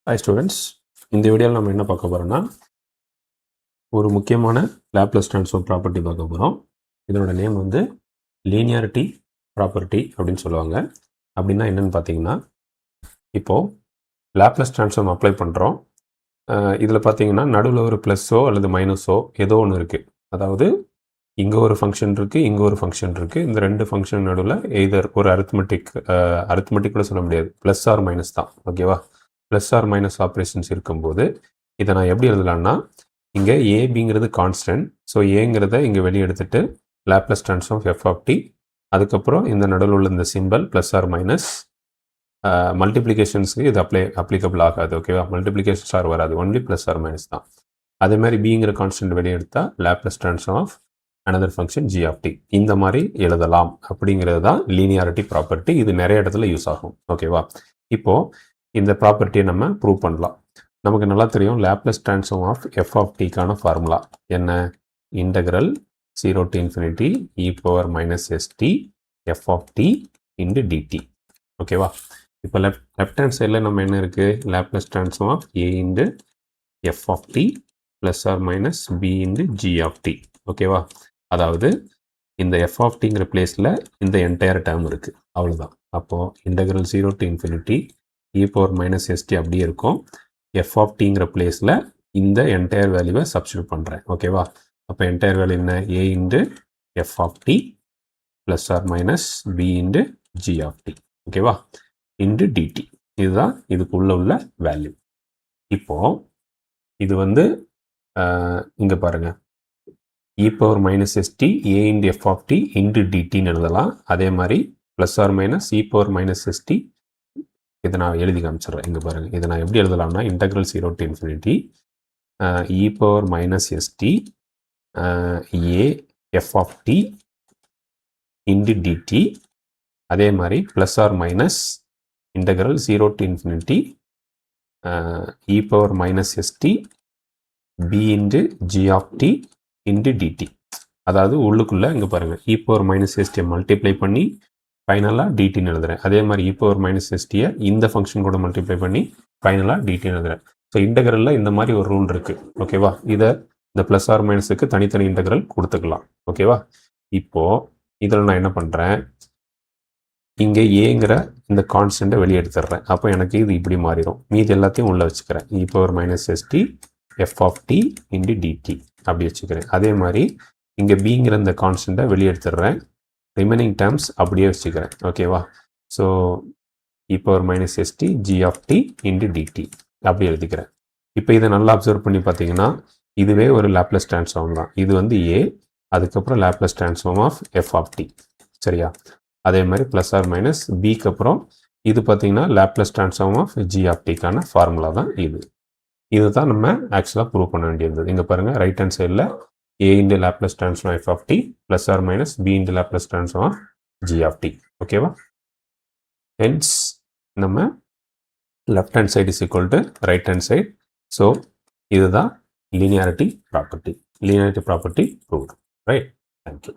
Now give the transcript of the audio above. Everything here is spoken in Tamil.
ஹாய் ஸ்டூடெண்ட்ஸ், இந்த வீடியோவில் நம்ம என்ன பார்க்க போகிறோம்னா ஒரு முக்கியமான லாப்லேஸ் ட்ரான்ஸ்ஃபார்ம் ப்ராப்பர்ட்டி பார்க்க போகிறோம். இதனோட நேம் வந்து லீனியாரிட்டி ப்ராப்பர்ட்டி அப்படின்னு சொல்லுவாங்க. அப்படின்னா என்னென்னு பார்த்தீங்கன்னா, இப்போது லாப்லேஸ் ட்ரான்ஸ்ஃபார்ம் அப்ளை பண்ணுறோம். இதில் பார்த்தீங்கன்னா நடுவில் ஒரு ப்ளஸ்ஸோ அல்லது மைனஸோ ஏதோ ஒன்று இருக்குது. அதாவது இங்கே ஒரு ஃபங்க்ஷன் இருக்குது, இங்கே ஒரு ஃபங்க்ஷன் இருக்குது. இந்த ரெண்டு ஃபங்க்ஷன் நடுவில் எய்தர் ஒரு அரித்மெட்டிக் கூட சொல்ல முடியாது, ப்ளஸ் ஆர் மைனஸ் தான். ஓகேவா? ப்ளஸ் ஆர் மைனஸ் ஆப்ரேஷன்ஸ் இருக்கும்போது இதை நான் எப்படி எழுதலான்னா, இங்கே ஏபிங்கிறது கான்ஸ்டன்ட். ஸோ ஏங்கிறத இங்கே வெளியே எடுத்துகிட்டு Laplace transform F of T, அதுக்கப்புறம் இந்த நடுவில் உள்ள இந்த சிம்பிள் ப்ளஸ் ஆர் மைனஸ். மல்டிப்ளிகேஷன்ஸுக்கு இது அப்ளிகபிள் ஆகாது. ஓகேவா? மல்டிப்ளிகேஷன்ஸ் ஆர் வராது, ஒன்லி ப்ளஸ் ஆர் மைனஸ் தான். அதே மாதிரி பிங்கிற கான்ஸ்டன்ட் வெளியே எடுத்தால் Laplace transform of another function G of T. இந்த மாதிரி எழுதலாம். அப்படிங்கிறது தான் லீனியாரிட்டி ப்ராப்பர்ட்டி. இது நிறைய இடத்துல யூஸ் ஆகும். ஓகேவா? இப்போது இந்த ப்ராப்பர்ட்டியை நம்ம ப்ரூவ் பண்ணலாம். நமக்கு நல்லா தெரியும் Laplace transform of F of டிக்கான ஃபார்முலா என்ன? Integral 0 to infinity e power minus st f of t into dt. ஓகேவா? இப்போ லெஃப்ட் ஹேண்ட் சைடில் நம்ம என்ன இருக்குது? Laplace transform of a into f of t plus or minus b into g of t. ஓகேவா? அதாவது இந்த f of tங்கிற பிளேஸில் இந்த என்டையர் டேர்ம் இருக்குது, அவ்வளோதான். அப்போது integral 0 to infinity e power minus st அப்படியே இருக்கும். f of tங்கிற பிளேஸில் இந்த என்டையர் வேல்யூவை சப்ஸ்டியூட் பண்ணுறேன். ஓகேவா? அப்போ என்டையர் வேல்யூ என்ன? a into f of t plus or minus b into g of t. ஓகேவா? into dt. இதுதான் இதுக்குள்ள உள்ள வேல்யூ. இப்போது இது வந்து இங்கே பாருங்கள், e power minus st a into f of t into dtன்னு எழுதலாம். அதே மாதிரி plus or minus e power minus st, இதை நான் எழுதி காமிச்சிடுறேன். இங்கே பாருங்கள், இதை நான் எப்படி எழுதலாம்னா integral 0 to infinity e power minus st a f of t into dt. அதே மாதிரி plus or minus integral 0 to infinity e power minus st b into g of t into dt. அதாவது உள்ளுக்குள்ளே இங்கே பாருங்கள், e power minus st multiply பண்ணி ஃபைனலாக டிடின்னு எழுதுறேன். அதே மாதிரி e power minus st இந்த ஃபங்க்ஷன் கூட மல்டிப்ளை பண்ணி ஃபைனலாக டிடின்னு எழுதுறேன். ஸோ இன்டகிரலில் இந்த மாதிரி ஒரு ரூல் இருக்குது. ஓகேவா? இதை இந்த ப்ளஸ் ஆர் மைனஸுக்கு தனித்தனி இன்டகிரல் கொடுத்துக்கலாம். ஓகேவா? இப்போது இதில் நான் என்ன பண்ணுறேன், இங்கே ஏங்கிற இந்த கான்ஸ்டண்ட்டை வெளியே எடுத்துடுறேன். அப்போ எனக்கு இது இப்படி மாறிடும். மீதி எல்லாத்தையும் உள்ளே வச்சுக்கிறேன். e power minus st f of t into dt அப்படி வச்சுக்கிறேன். அதே மாதிரி இங்கே பிங்கிற இந்த கான்ஸ்டண்ட்டை வெளியே எடுத்துடுறேன். ரிமைனிங் டேர்ம்ஸ் அப்படியே வச்சுக்கிறேன். ஓகேவா? So e power minus st g of t into dt அப்படி எழுதிக்கிறேன். இப்போ இதை நல்லா அப்சர்வ் பண்ணி பார்த்தீங்கன்னா இதுவே ஒரு லாப்லேஸ் ட்ரான்ஸ்ஃபார்ம் தான். இது வந்து a, அதுக்கப்புறம் Laplace transform of f of t. சரியா? அதே மாதிரி ப்ளஸ் ஆர் மைனஸ் பிக்கு அப்புறம் இது பார்த்தீங்கன்னா Laplace transform of g of tக்கான ஃபார்முலா தான் இது. இது தான் நம்ம ஆக்சுவலாக ப்ரூவ் பண்ண வேண்டியது. இங்கே பாருங்கள், ரைட் ஹேண்ட் சைடில் a into Laplace transform f of t plus or minus b into Laplace transform of g of t. ஓகேவா? ஹென்ஸ் நம்ம left hand side is equal to right hand side. So இதுதான் linearity property. Linearity property proved. Right? Thank you.